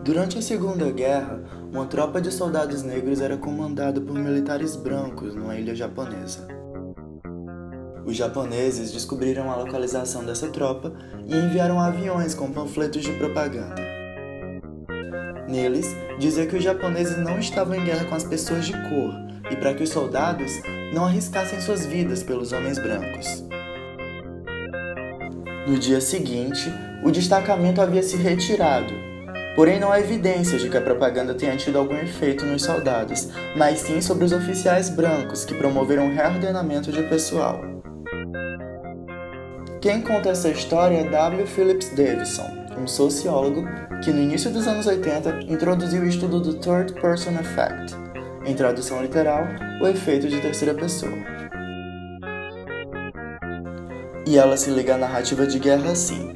Durante a Segunda Guerra, uma tropa de soldados negros era comandada por militares brancos numa ilha japonesa. Os japoneses descobriram a localização dessa tropa e enviaram aviões com panfletos de propaganda. Neles, dizia que os japoneses não estavam em guerra com as pessoas de cor e para que os soldados não arriscassem suas vidas pelos homens brancos. No dia seguinte, o destacamento havia se retirado, porém não há evidências de que a propaganda tenha tido algum efeito nos soldados, mas sim sobre os oficiais brancos que promoveram o reordenamento de pessoal. Quem conta essa história é W. Phillips Davison, um sociólogo que no início dos anos 80 introduziu o estudo do Third Person Effect, em tradução literal, o efeito de terceira pessoa. E ela se liga à narrativa de guerra assim: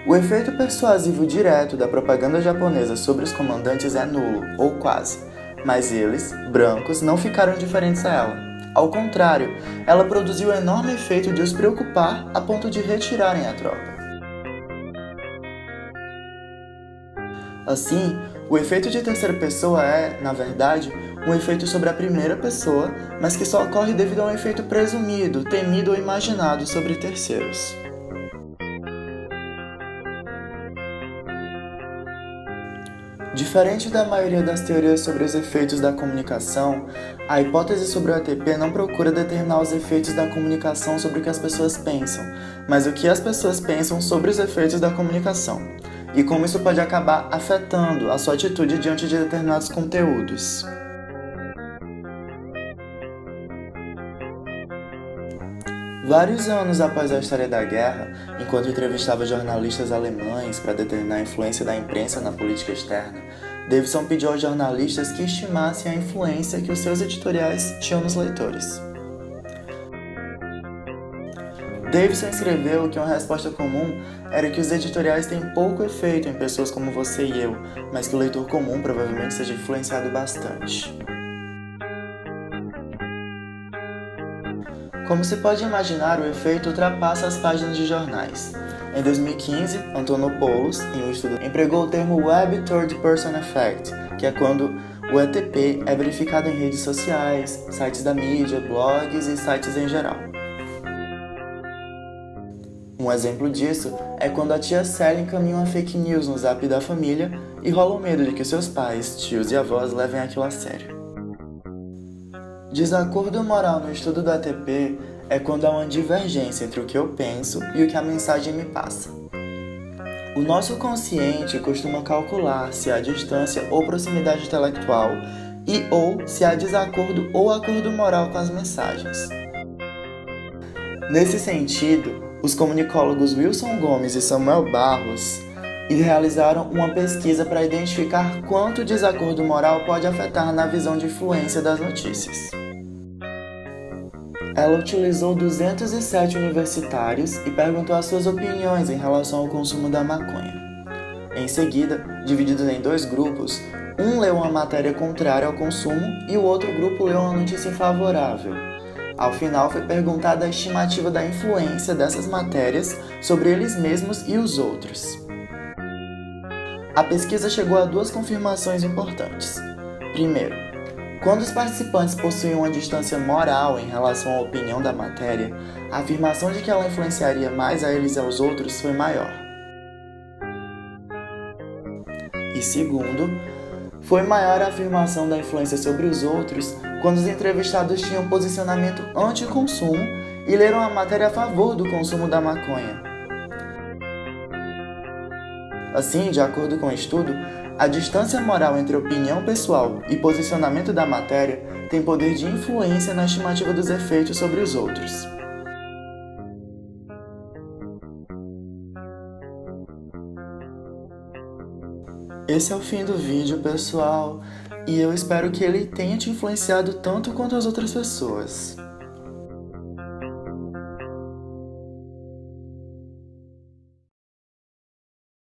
o efeito persuasivo direto da propaganda japonesa sobre os comandantes é nulo, ou quase, mas eles, brancos, não ficaram diferentes a ela. Ao contrário, ela produziu o enorme efeito de os preocupar a ponto de retirarem a tropa. Assim, o efeito de terceira pessoa é, na verdade, um efeito sobre a primeira pessoa, mas que só ocorre devido a um efeito presumido, temido ou imaginado sobre terceiros. Diferente da maioria das teorias sobre os efeitos da comunicação, a hipótese sobre o ATP não procura determinar os efeitos da comunicação sobre o que as pessoas pensam, mas o que as pessoas pensam sobre os efeitos da comunicação, e como isso pode acabar afetando a sua atitude diante de determinados conteúdos. Vários anos após a história da guerra, enquanto entrevistava jornalistas alemães para determinar a influência da imprensa na política externa, Davison pediu aos jornalistas que estimassem a influência que os seus editoriais tinham nos leitores. Davison escreveu que uma resposta comum era que os editoriais têm pouco efeito em pessoas como você e eu, mas que o leitor comum provavelmente seja influenciado bastante. Como se pode imaginar, o efeito ultrapassa as páginas de jornais. Em 2015, Antonopoulos, em um estudo, empregou o termo Web Third Person Effect, que é quando o ETP é verificado em redes sociais, sites da mídia, blogs e sites em geral. Um exemplo disso é quando a tia Sally encaminha uma fake news no zap da família e rola o medo de que seus pais, tios e avós levem aquilo a sério. Desacordo moral no estudo do ATP é quando há uma divergência entre o que eu penso e o que a mensagem me passa. O nosso consciente costuma calcular se há distância ou proximidade intelectual e ou se há desacordo ou acordo moral com as mensagens. Nesse sentido, os comunicólogos Wilson Gomes e Samuel Barros realizaram uma pesquisa para identificar quanto o desacordo moral pode afetar na visão de influência das notícias. Ela utilizou 207 universitários e perguntou as suas opiniões em relação ao consumo da maconha. Em seguida, divididos em dois grupos, um leu uma matéria contrária ao consumo e o outro grupo leu uma notícia favorável. Ao final, foi perguntada a estimativa da influência dessas matérias sobre eles mesmos e os outros. A pesquisa chegou a duas confirmações importantes. Primeiro, quando os participantes possuíam uma distância moral em relação à opinião da matéria, a afirmação de que ela influenciaria mais a eles e aos outros foi maior. E segundo, foi maior a afirmação da influência sobre os outros quando os entrevistados tinham posicionamento anti-consumo e leram a matéria a favor do consumo da maconha. Assim, de acordo com o estudo, a distância moral entre opinião pessoal e posicionamento da matéria tem poder de influência na estimativa dos efeitos sobre os outros. Esse é o fim do vídeo, pessoal, e eu espero que ele tenha te influenciado tanto quanto as outras pessoas.